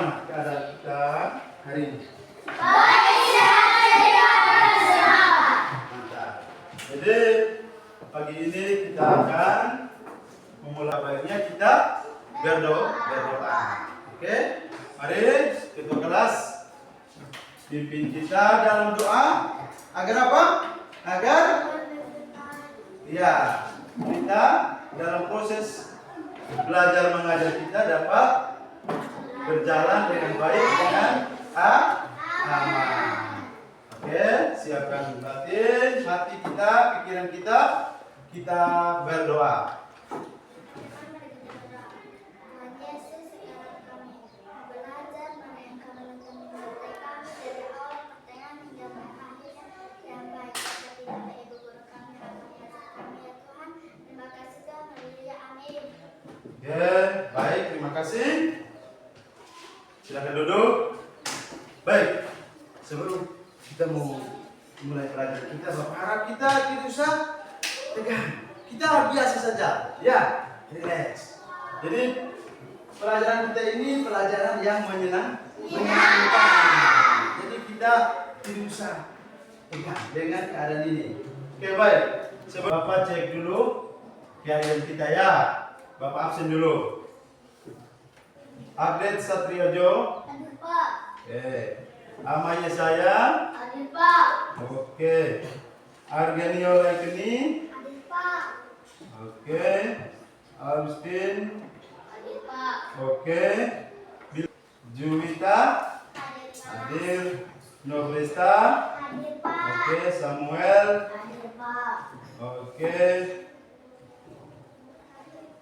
Bagaimana keadaan kita hari ini? Mantap. Jadi pagi ini kita akan memulai baiknya kita berdoa. Oke? Mari ketua kelas pimpin kita dalam doa agar apa? Agar ya kita dalam proses belajar mengajar kita dapat berjalan dengan baik dengan aman. Oke, siapkan batin, hati kita, pikiran kita berdoa. Oke, baik, terima kasih. Silakan duduk. Baik, sebelum kita mau mulai pelajaran kita, Bapak harap kita tidak usah tegang. Kita biasa saja, ya, relax. Jadi pelajaran kita ini pelajaran yang menyenangkan. Jadi kita tidak usah tegang dengan keadaan ini. Oke, baik. Sebelum Bapak cek dulu keadaan kita ya. Bapak absen dulu. Update Satriojo. Hadir, Pak. Oke. Amanya saya. Hadir, Pak. Oke. Argenio Laikeni. Hadir, Pak. Oke. Agustin. Hadir, Pak. Oke. Juwita. Hadir. Nobresta. Hadir, Pak. Oke. Samuel. Hadir, Pak. Oke.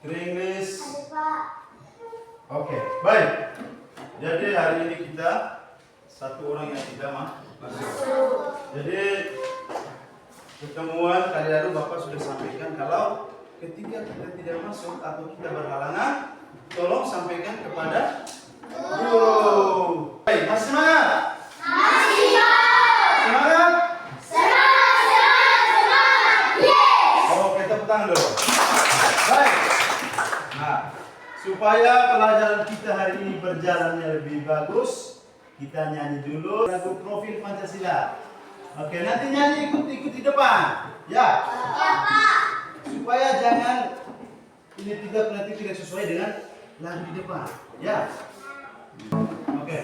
Tringlis. Hadir, Pak. Oke, baik. Jadi hari ini kita satu orang yang tidak masuk. Jadi pertemuan kali lalu Bapak sudah sampaikan kalau ketika kita tidak masuk atau kita berhalangan, tolong sampaikan kepada guru. Baik, masih semangat? Masih, Pak. Semangat? Semangat. Yes. Oke, tepuk tangan dulu. Baik. Nah, supaya pelajaran kita hari ini berjalannya lebih bagus, kita nyanyi dulu lagu Profil Pancasila. Oke, nanti nyanyi ikut di depan, ya. Ya, Pak. Supaya jangan ini nanti tidak sesuai dengan lagu di depan, ya. Oke.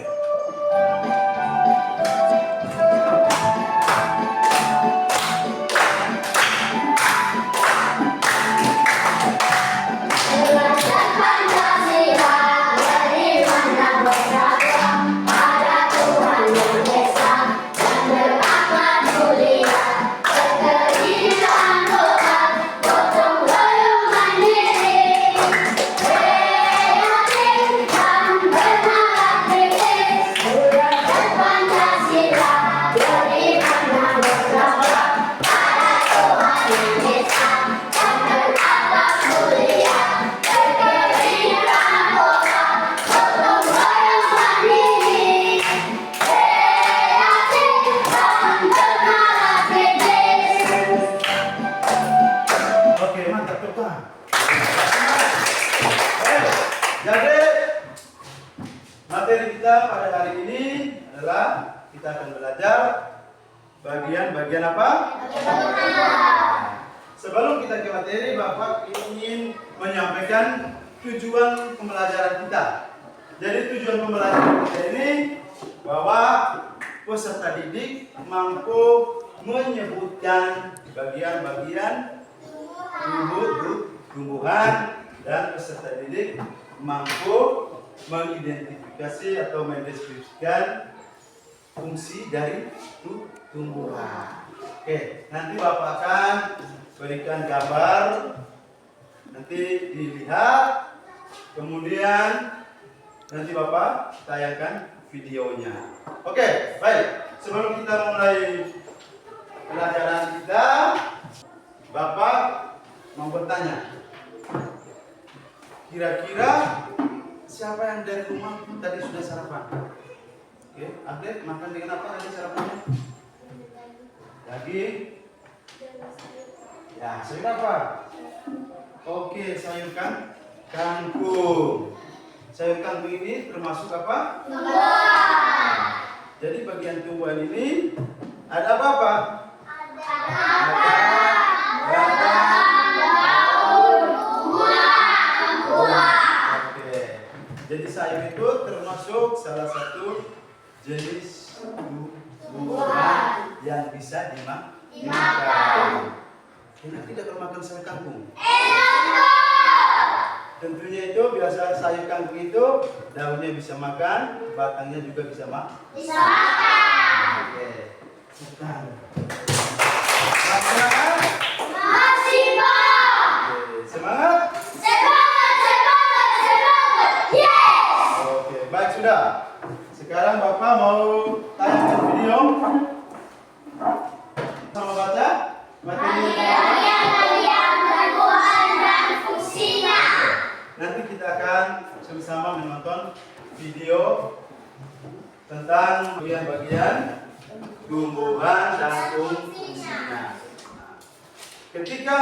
Jadi materi kita pada hari ini adalah kita akan belajar bagian-bagian apa? Sebelum kita ke materi, Bapak ingin menyampaikan tujuan pembelajaran kita. Jadi tujuan pembelajaran kita ini bahwa peserta didik mampu menyebutkan bagian-bagian tumbuhan dan peserta didik mampu mengidentifikasi atau mendeskripsikan fungsi dari tumbuhan. Oke, nanti Bapak akan berikan gambar, nanti dilihat, kemudian nanti Bapak tayangkan videonya. Oke, baik. Sebelum kita mulai pelajaran kita, Bapak mau bertanya. Kira-kira siapa yang dari rumah tadi sudah sarapan? Oke, update makan dengan apa tadi sarapannya? Daging. Ya, sayur apa? Oke, sayur kangkung. sayur kangkung ini termasuk apa? Tumbuhan. Jadi bagian tumbuhan ini ada apa? Ada Batang, daun, buah. Oke. Jadi sayur itu termasuk salah satu jenis tumbuhan yang bisa dimakan. Enak tidak kalau makan sayur kangkung? Tentunya itu biasa sayur kangkung itu daunnya bisa makan, batangnya juga bisa makan. Bisa makan. Oke. Sekarang. Semangat. Masih Pak. Oke. Semangat. Semangat. Yes. Oke, baik sudah. Sekarang Bapak mau tayangkan video. Sama baca materi Bagian tumbuhan dan fungsinya. nanti kita akan sama-sama menonton video tentang bagian-bagian tumbuhan dan fungsinya. Ketika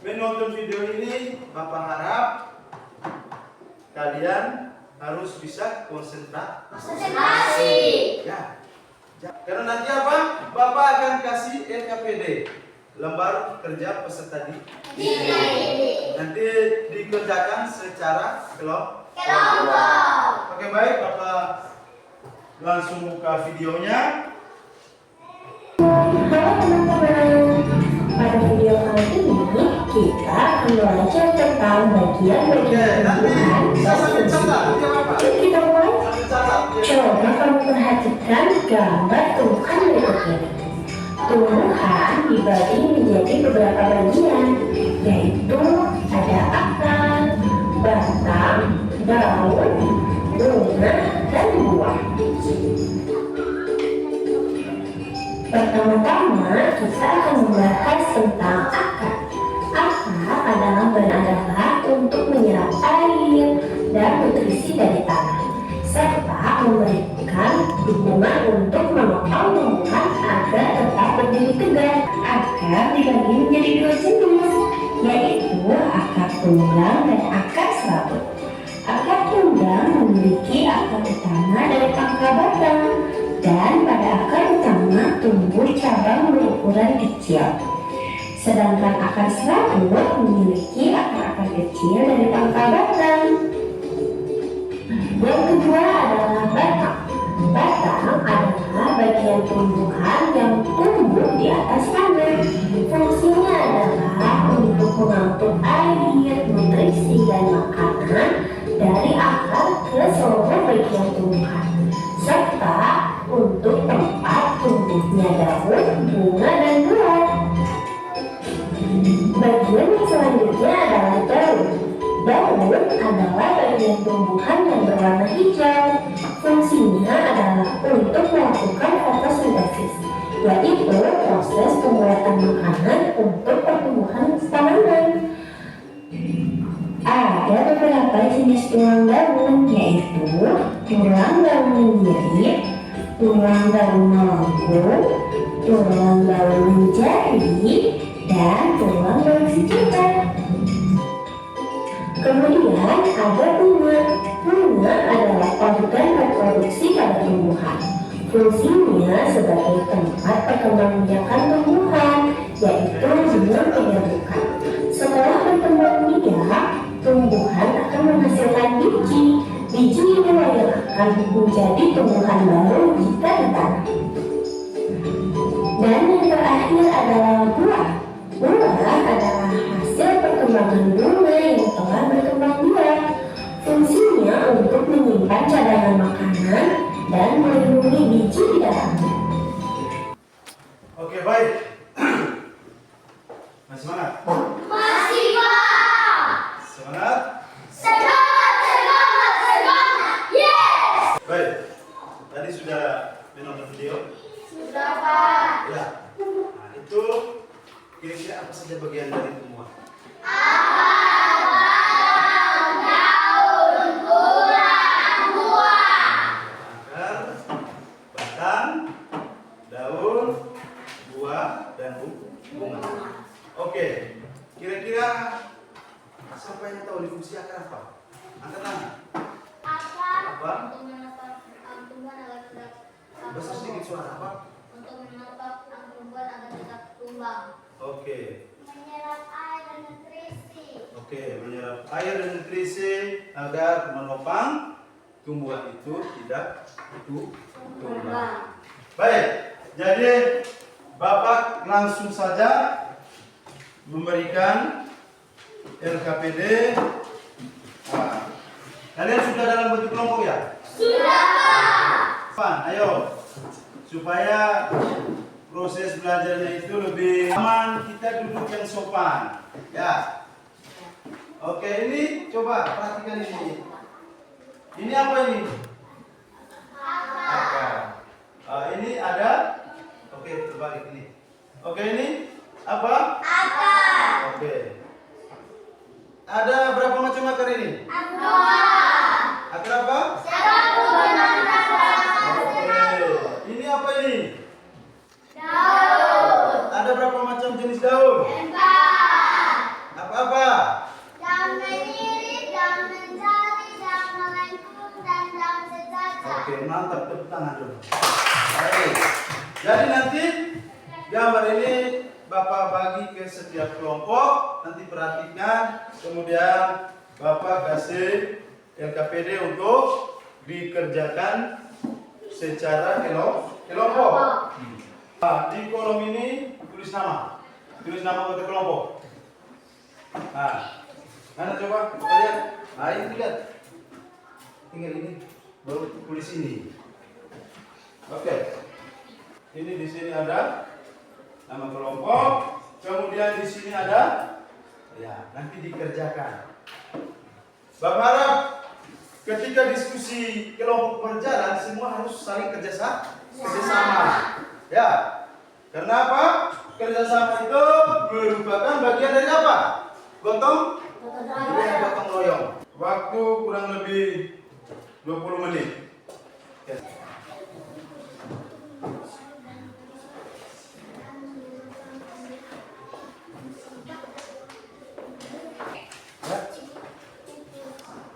menonton video ini, Bapak harap kalian harus bisa Konsentrasi. Ya. Karena nanti apa? Bapak akan kasih LKPD, lembar kerja peserta didik. Nanti dikerjakan secara kelompok. Oke, baik, Bapak langsung buka videonya. Halo teman-teman, pada video kali ini kita akan belajar tentang bagian-bagian tumbuhan dan fungsinya. Yuk kita mulai. Coba kamu perhatikan gambar tumbuhan berikut ini. Tumbuhan dibagi menjadi beberapa bagian, yaitu ada akar, batang, daun, bunga, dan buah. Pertama-tama kita akan membahas tentang akar. Akar adalah adalah untuk menyerap air dan nutrisi dari tanah, serta memberikan dukungan untuk menopang tumbuhan agar tetap berdiri tegak. Akar dibagi menjadi dua jenis, yaitu akar tunggang dan akar serabut. Akar tunggang memiliki akar utama dari pangkal batang, dan pada akar utama tumbuh cabang berukuran kecil. Sedangkan akar serabut memiliki akar-akar kecil dari pangkal batang. Yang kedua adalah batang. Batang adalah bagian tumbuhan yang tumbuh di atas tanah. Fungsinya adalah untuk mengangkut air, nutrisi, dan makanan dari akar ke seluruh bagian tumbuhan, serta untuk tempat tumbuhnya daun, bunga, dan buah. Bagian yang selanjutnya adalah daun. Daun adalah bagian tumbuhan yang berwarna hijau. Fungsinya adalah untuk melakukan fotosintesis, yaitu proses pembuatan makanan untuk pertumbuhan tanaman. Ada beberapa jenis tulang daun, yaitu tulang daun menyirit, tulang daun melengkung, tulang daun menjadi, dan tulang daun sejuta. Kemudian ada bunga. Bunga adalah organ reproduksi pada tumbuhan. Fungsinya sebagai tempat perkembangbiakan tumbuhan, yaitu dengan penyerbukan. Setelah berkembang biak, tumbuhan akan menghasilkan biji. Biji inilah yang akan menjadi tumbuhan baru jika ditanam. Dan yang terakhir adalah buah. Buah adalah hasil perkembangan bunga yang telah berkembang biak. Fungsinya untuk menyimpan cadangan makanan dan melindungi biji di dalamnya. Oke, baik. Masih semangat? Masih Pak. Semangat? Semangat. Yes. Baik. Tadi sudah menonton video? Sudah Pak. Ya. Nah, itu kira-kira apa saja bagian dari tumbuhan? Daun, buah. Akar, batang, suara apa? Untuk menebak dan membuat agar tidak tumbang. Oke. Menyerap air dan nutrisi. Oke, menyerap air dan nutrisi agar menopang tumbuhan itu tidak tumbang. Baik, jadi Bapak langsung saja memberikan LKPD. Nah, kalian sudah dalam bentuk kelompok ya? Sudah, Pak. Ayo, supaya proses belajarnya itu lebih aman, kita duduk yang sopan. Ya. Oke, ini coba perhatikan ini. Ini apa ini? Akar. Ini ada. Oke, terbalik ini. Oke, ini apa? Akar. Oke. Ada berapa macam akar ini? Dua. Akar apa? Satu menandakan Oke. Ini apa ini? daun. Ada berapa macam jenis daun? Empat. Apa-apa? Daun menyirik, daun mencari, daun melengkung, dan daun sejajar. Oke, mantap. Tepuk tangan dulu. Baik. Jadi nanti gambar ini Bapak bagi ke setiap kelompok. Nanti perhatikan. Kemudian Bapak kasih LKPD untuk dikerjakan secara kelompok. Nah, di kolom ini tulis nama. Tulis nama kota kelompok. Nah, mana coba kita lihat. Nah, ini lihat. Tinggal ini, baru tulis ini. Oke. Ini di sini ada nama kelompok. Kemudian di sini ada, ya, nanti dikerjakan. Bapak harap ketika diskusi kelompok berjalan, semua harus saling kerjasama. Ya, karena apa? Kerjasama itu merupakan bagian dari apa? Gotong royong. Waktu kurang lebih 20 menit. Ya.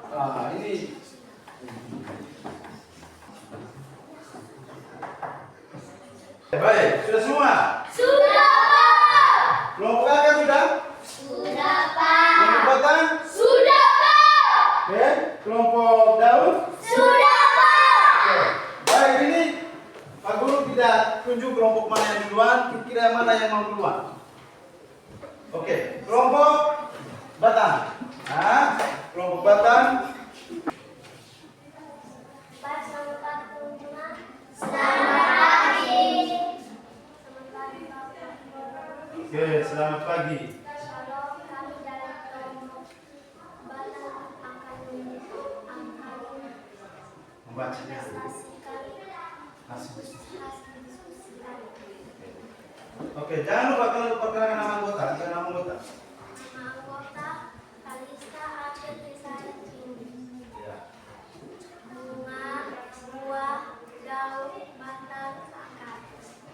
Ini baik, sudah semua? Sudah, Pak. Kelompok kakak sudah? Sudah, Kelompok Pak. batang? Sudah, Pak. Oke, kelompok daun? Sudah, Pak. Oke. Baik, ini Pak Guru tidak tunjuk kelompok mana yang duluan, kira mana yang mau duluan. Oke, kelompok batang. Nah, kelompok batang. Pak, selamat pagi. Selamat pagi. Selamat pagi, Bapak. Oke, selamat pagi. Kalau kami dalam kelompok batang akan Membacanya. prestasikan Hasil diskusi. hasil diskusi kami. Oke, jangan lupa perkenalan nama anggota. Nama anggota. Anggota Kalista Akhir Desanya Tinggi. Ya. Bunga, buah, daun, batang, akar.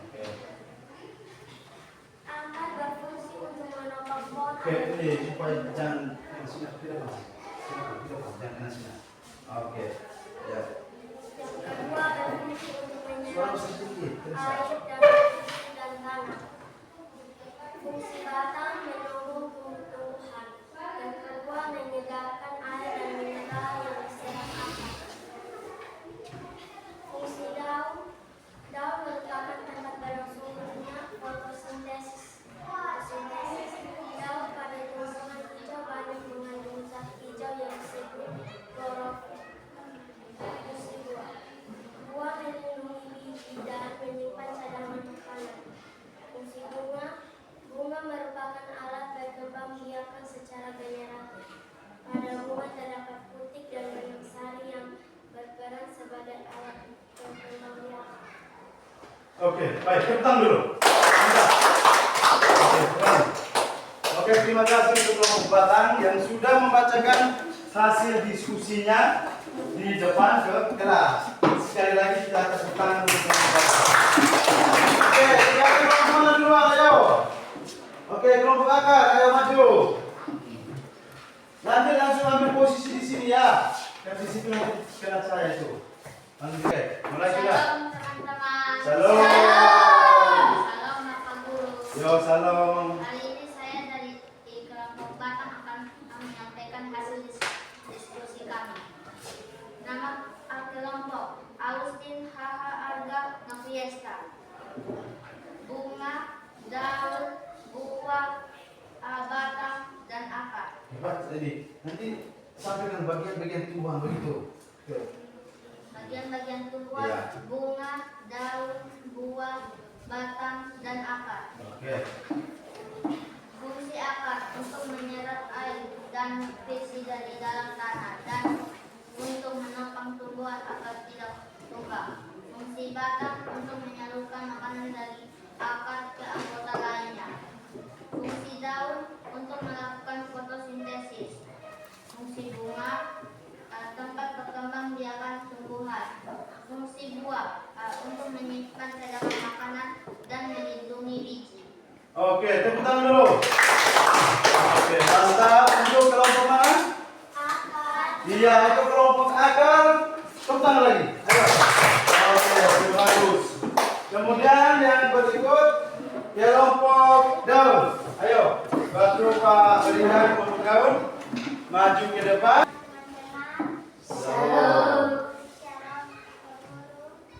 Oke. Akar berfungsi untuk menopang pohon. Oke, ini supaya jangan sinar tidak Mas. Jangan sinar. Oke. Ya. Yang kedua berfungsi untuk Suara menyerap sedikit. Terus. air dan nutrisi dan tanah. Fungsi batang menumbuh tumbuhan. Yang kedua menyegarkan air dan mineral yang diserap akar. Fungsi daun merupakan tempat berlangsungnya fotosintesis. Daun pada tumbuhan hijau banyak mengandung zat hijau yang disebut klorofil. Fungsi buah. Buah melindungi biji dan menyimpan cadangan makanan. Fungsi bunga merupakan alat berkembang biakan secara generatif. Pada bunga terdapat putik dan banyak sari yang berperan sebagai alat berkembang biakan. Oke, baik, tepuk tangan dulu. Mantap. Oke, keren. Oke, terima kasih untuk kelompok batang yang sudah membacakan hasil diskusinya di depan ke kelas. Sekali lagi kita tepuk tangan untuk kelompok batang. Oke, siapa kelompok mana duluan, ayo. Oke, kelompok akar, ayo maju. Nanti langsung ambil posisi di sini ya. Dan di situ nanti kena saya itu. Oke, mulai sudah. Shalom teman-teman. Salam. Shalom Bapak Guru. Yo, salam. Kali ini saya dari kelompok Batang akan menyampaikan hasil diskusi kami. Nama kelompok Agustin HH Arga Noviesta. Bunga, daun, buah, batang, dan akar. Hebat tadi. Nanti sampaikan bagian-bagian tumbuhan begitu. Oke. Bagian-bagian tumbuhan, Ya. bunga, daun, buah, batang, dan akar. Oke. Fungsi akar untuk menyerap air dan nutrisi dari dalam tanah dan untuk menopang tumbuhan agar tidak tumbang. Fungsi batang untuk menyalurkan makanan dari akar ke anggota lainnya. Fungsi daun untuk melakukan fotosintesis. Fungsi bunga tempat berkembang biakan tumbuhan. Fungsi buah untuk menyimpan cadangan makanan dan melindungi biji. Oke, tepuk tangan dulu. Oke, mantap. Untuk kelompok mana? Akar. Iya, untuk kelompok akar. Tepuk tangan lagi. Ayo. Oke, sudah bagus. Kemudian yang berikut kelompok daun. Ayo, bantu Pak Berihan kelompok daun. Maju ke depan. Shalom.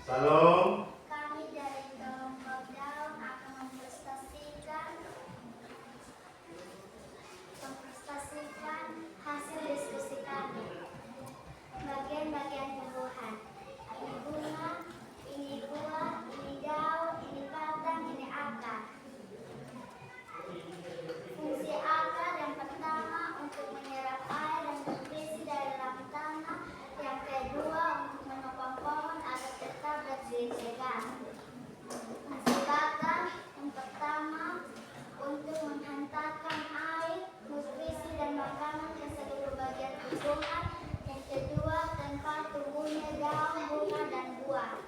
Salam. Kami dari kelompok daun akan mempresentasikan hasil diskusi kami. Bagian-bagian tumbuhan. Ini bunga, ini buah, ini daun, ini batang, ini akar. Fungsi akar yang pertama untuk menyerap air dan nutrisi dari dalam tanah. Yang kedua untuk menopang pohon agar tetap bersih-bersihkan. Fungsi batang yang pertama untuk menghantarkan air, nutrisi dan makanan ke seluruh bagian tumbuhan. Yang kedua tempat tumbuhnya daun, bunga dan buah.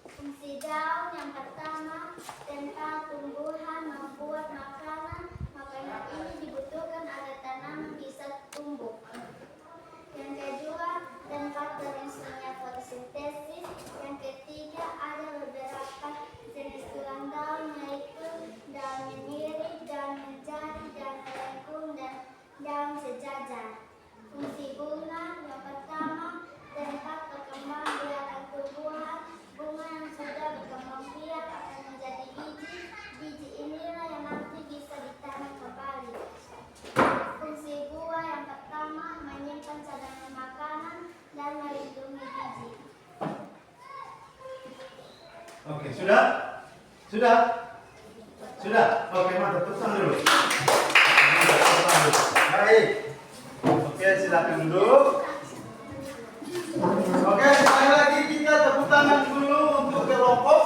Fungsi daun yang pertama tempat tumbuhan membuat makanan. Makanan ini dibutuhkan agar tanaman bisa tumbuh. Yang kedua tempat berlangsungnya fotosintesis. Yang ketiga ada beberapa jenis tulang daun yaitu daun meniri, daun menjadi, daun melengkung, dan daun sejajar. Fungsi bunga yang pertama tempat berkembang biakan tumbuhan. Bunga yang sudah berkembang biak akan menjadi biji. Biji inilah yang nanti bisa ditanam kembali. Fungsi buah yang pertama menyimpan cadangan makanan dan melindungi biji. Oke, sudah? Sudah? Sudah? Oke, mantap. Tepuk tangan dulu. Mantap, tepuk tangan dulu. Baik. Oke, silakan duduk. Oke, sekali lagi kita tepuk tangan dulu untuk kelompok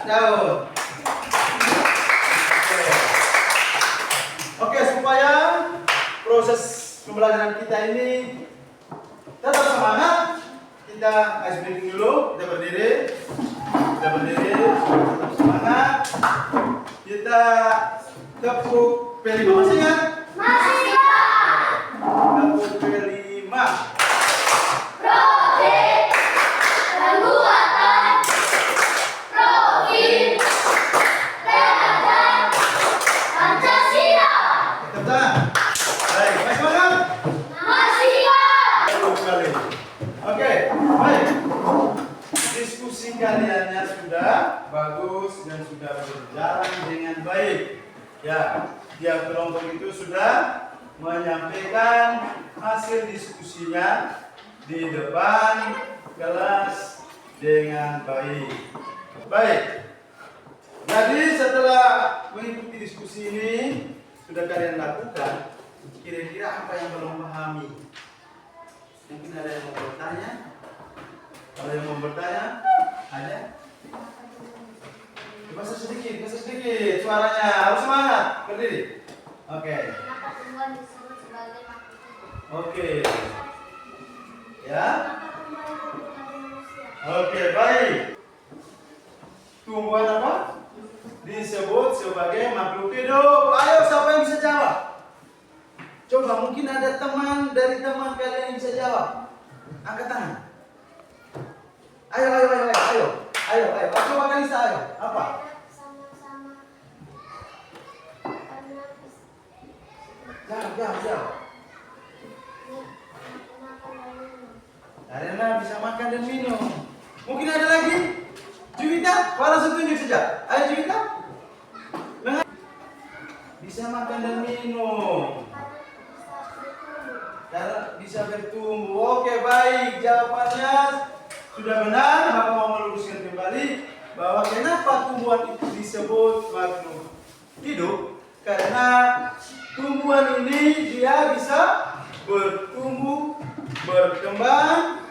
daun. Oke, supaya proses pembelajaran kita ini tetap semangat, kita ice breaking dulu. Kita berdiri, tetap semangat. Kita tepuk P5, masih ingat? Masih Pak. Tepuk P5. Profit pembuatan profit terhadap Pancasila. Tepuk tangan. Baik, masih semangat? Masih Pak. Bagus sekali. Oke, baik. Diskusi kaliannya sudah bagus dan sudah berjalan dengan baik. Ya, tiap kelompok itu sudah menyampaikan hasil diskusinya di depan kelas dengan baik. Baik. Jadi setelah mengikuti diskusi ini sudah kalian lakukan, kira-kira apa yang belum pahami? Mungkin ada yang mau bertanya? Kalau yang mau bertanya, ada? Geser sedikit suaranya. Harus semangat, berdiri. Oke. Kenapa tumbuhan disebut sebagai makhluk hidup? Oke. Ya. Kenapa tumbuhan hidup dengan manusia? Oke, baik. Tumbuhan apa? Disebut sebagai makhluk hidup. Ayo, siapa yang bisa jawab? Coba, mungkin ada teman dari teman kalian yang bisa jawab. Angkat tangan. Ayo. Coba Kalista, ayo. Apa? Sama-sama karena Jawab. makan dan minum. Karena bisa makan dan minum. Mungkin ada lagi? Juwita, langsung tunjuk saja. Ayo Juwita. Bisa makan dan minum. Karena bisa bertumbuh. Oke, baik. Jawabannya sudah benar. Maka mau meluruskan kembali bahwa kenapa tumbuhan itu disebut makhluk hidup? Karena tumbuhan ini dia bisa bertumbuh, berkembang,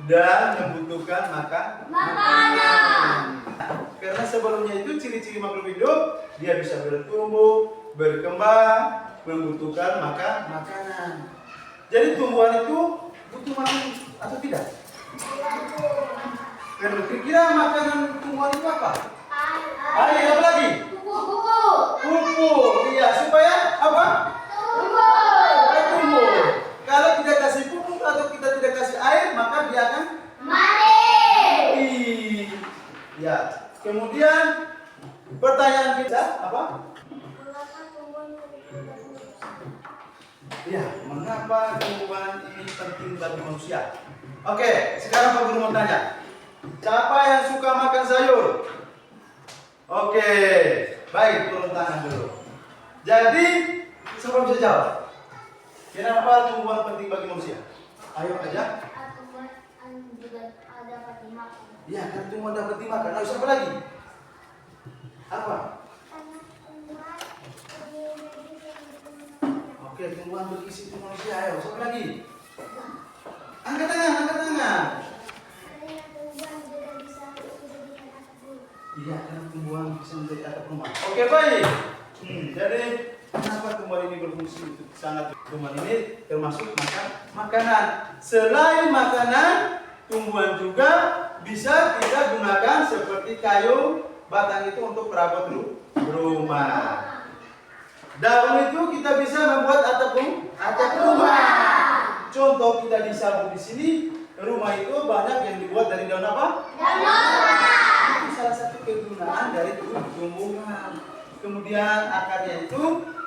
dan membutuhkan makanan. Karena sebelumnya itu ciri-ciri makhluk hidup, dia bisa bertumbuh, berkembang, membutuhkan makanan. Jadi tumbuhan itu butuh makan atau tidak? Kira-kira makanan tumbuhan itu apa? Air, apa lagi? Pupuk. Iya, supaya apa? Supaya tumbuh. Kalau tidak kasih pupuk atau kita tidak kasih air, maka dia akan mati. Ya. Kemudian pertanyaan kita apa? Ya, mengapa tumbuhan ini penting bagi manusia? Oke, sekarang Pak Guru mau tanya. Siapa yang suka makan sayur? Oke, baik, turun tangan dulu. Jadi, siapa bisa jawab? Kenapa tumbuhan penting bagi manusia? Ayo aja. Ya, kan tumbuhan dapat dimakan. Ayo, siapa lagi? Apa? Oke, tumbuhan bergizi untuk manusia. Ayo, siapa lagi? Angkat tangan. Iya, karena tumbuhan bisa menjadi atap rumah. Oke, baik. Jadi kenapa tumbuhan ini berfungsi untuk sangat? Tumbuhan ini termasuk makanan. Selain makanan, tumbuhan juga bisa kita gunakan seperti kayu batang itu untuk perabot rumah. Daun itu kita bisa membuat atap rumah. Contoh kita di Sabu di sini, rumah itu banyak yang dibuat dari daun apa? Itu salah satu kegunaan dari tumbuhan. Kemudian akarnya itu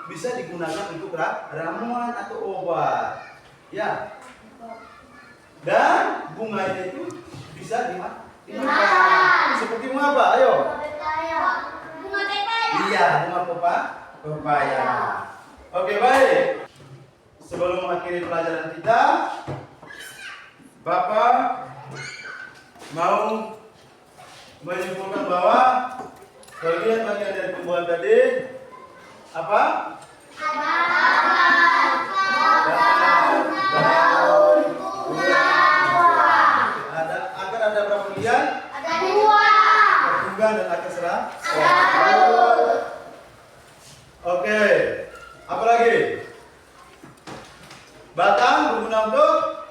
bisa digunakan untuk ramuan atau obat. Ya. Dan bunganya itu bisa dimakan. Seperti bunga apa? Ayo. Bunga pepaya. Iya, bunga pepaya. Oke, baik. Sebelum mengakhiri pelajaran kita, Bapak mau menyimpulkan bahwa bagian-bagian dari tumbuhan tadi apa? Daun, akar ada berapa bagian? Ada 2. Pertunggang dan akar serah. Oke, apa lagi? Batang berguna untuk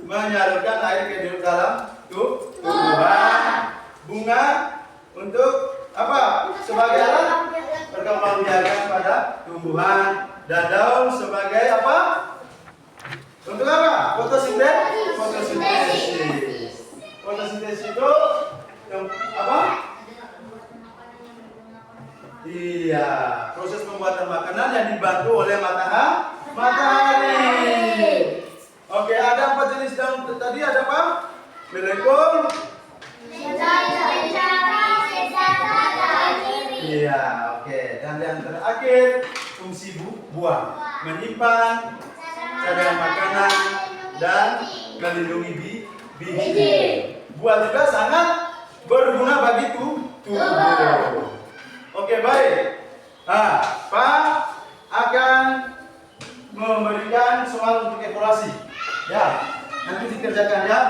menyalurkan air ke dalam tumbuhan. Bunga untuk apa? Sebagai alat perkembangbiakan pada tumbuhan. Dan daun sebagai apa? Untuk apa? Fotosintesis. Fotosintesis itu yang apa? Iya, proses pembuatan makanan yang dibantu oleh matahari. Oke, ada 4 jenis daun tadi, ada apa? Melengkung. Iya, oke. Dan yang terakhir fungsi buah, menyimpan cadangan makanan dan melindungi biji. Buah juga sangat berguna bagi tubuh. Oke, baik. Nah, Pak akan memberikan soal untuk evaluasi. Ya, nanti dikerjakan ya.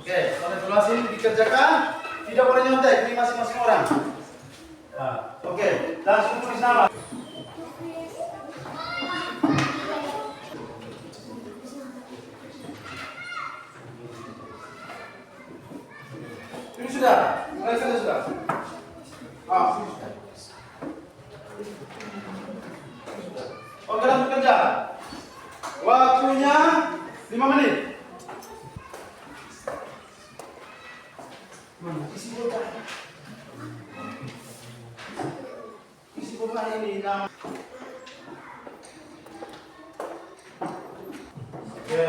Oke, soal evaluasi ini dikerjakan. Tidak boleh nyontek, ini masing-masing orang. Nah, oke, langsung tulis nama. Ini sudah, mulai sudah. Ini sudah. Oke, langsung kerja. Waktunya 5 menit. Mana isi botol? Isi botol ini nam. Oke.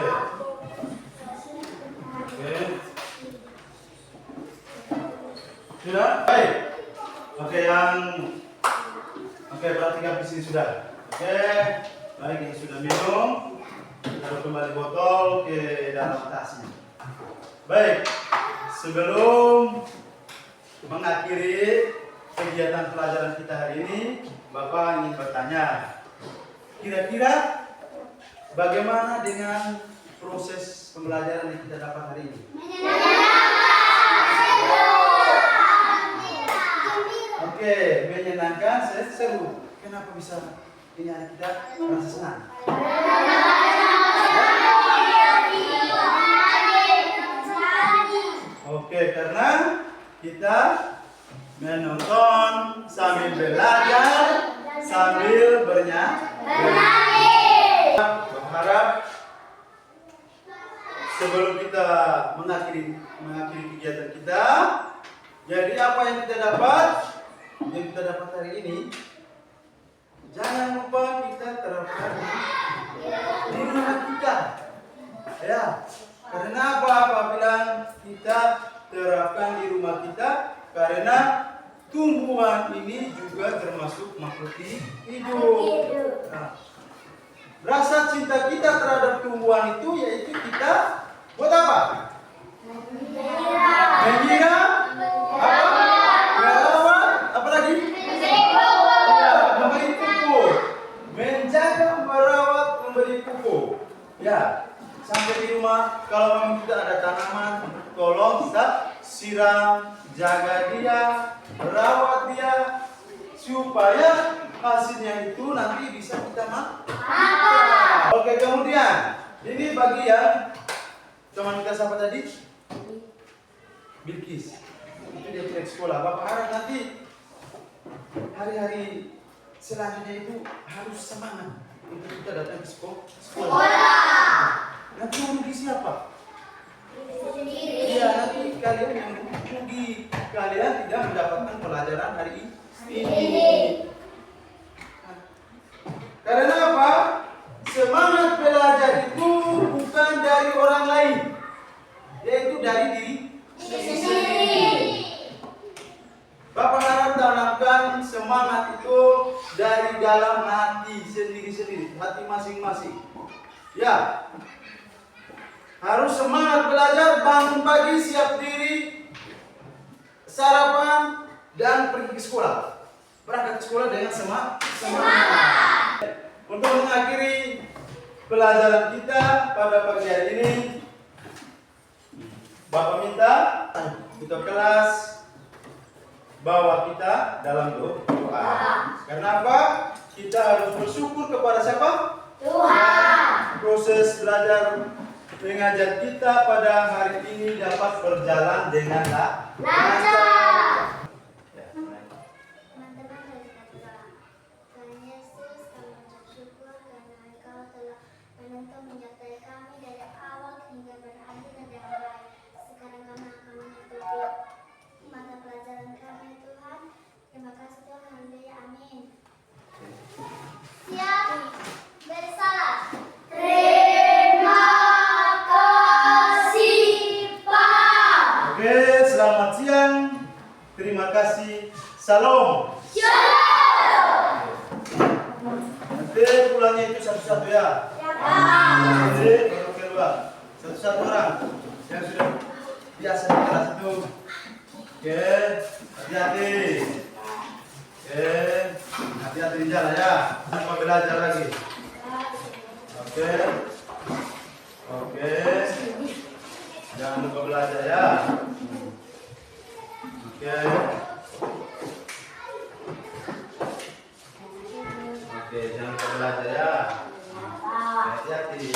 Oke. Sudah? Baik. Oke, berarti di sini sudah. Oke. Baik, ini sudah minum. Taruh kembali botol ke dalam tasnya. Baik. Sebelum mengakhiri kegiatan pelajaran kita hari ini, Bapak ingin bertanya, kira-kira bagaimana dengan proses pembelajaran yang kita dapat hari ini? Oke, menyenangkan, seru. Kenapa bisa ini kita merasa senang? Oke, karena kita menonton sambil belajar, sambil bernyanyi. Berharap sebelum kita mengakhiri kegiatan kita, jadi apa yang kita dapat hari ini, jangan lupa kita terapkan di rumah kita. Ya, karena apa bilang kita terapkan di rumah kita? Karena tumbuhan ini juga termasuk makhluk hidup. Nah, rasa cinta kita terhadap tumbuhan itu yaitu kita buat apa? Menyiram, merawat, apa lagi? Memberi pupuk, menjaga, merawat, memberi pupuk. Ya, sampai di rumah kalau memang kita ada tanaman, tolong kita siram, jaga dia, rawat dia, supaya hasilnya itu nanti bisa kita makan. Oke, kemudian ini bagi yang teman kita siapa tadi? Bilkis. Itu dia tidak sekolah. Bapak harap nanti hari-hari selanjutnya itu harus semangat untuk kita datang ke sekolah. Nanti rugi siapa? Iya, nanti kalian yang rugi, kalian tidak mendapatkan pelajaran hari ini. Karena apa? Semangat belajar itu bukan dari orang lain, yaitu dari diri sendiri. Bapak harap tanamkan semangat itu dari dalam hati sendiri-sendiri, hati masing-masing. Ya, harus semangat belajar, bangun pagi, siap diri, sarapan, dan pergi ke sekolah. Berangkat ke sekolah dengan semangat. Untuk mengakhiri pelajaran kita pada pagi hari ini, Bapak minta kita kelas bawa kita dalam doa. Karena apa? Kita harus bersyukur kepada siapa? Tuhan. Proses belajar mengajar kita pada hari ini dapat berjalan dengan lancar. Teman-teman dari Katolik, Tuhan Yesus, kami mengucap syukur karena Engkau telah menuntun menyertai kami dari awal hingga berakhir dengan baik. Sekarang kami akan mengikuti mata pelajaran kami, Tuhan. Terima kasih Tuhan, haleluya, amin. Siap, bersalah. Terima kasih, Pak. Oke, selamat siang. Terima kasih. Salam. Nanti pulangnya itu satu-satu ya. Jadi kalau keluar satu-satu orang yang sudah biasa di kelas itu. Oke, hati-hati. Oke, hati-hati di jalan ya. Jangan belajar lagi. Oke. Oke. Jangan lupa belajar ya. Oke. Oke, jangan lupa belajar ya. Hati-hati.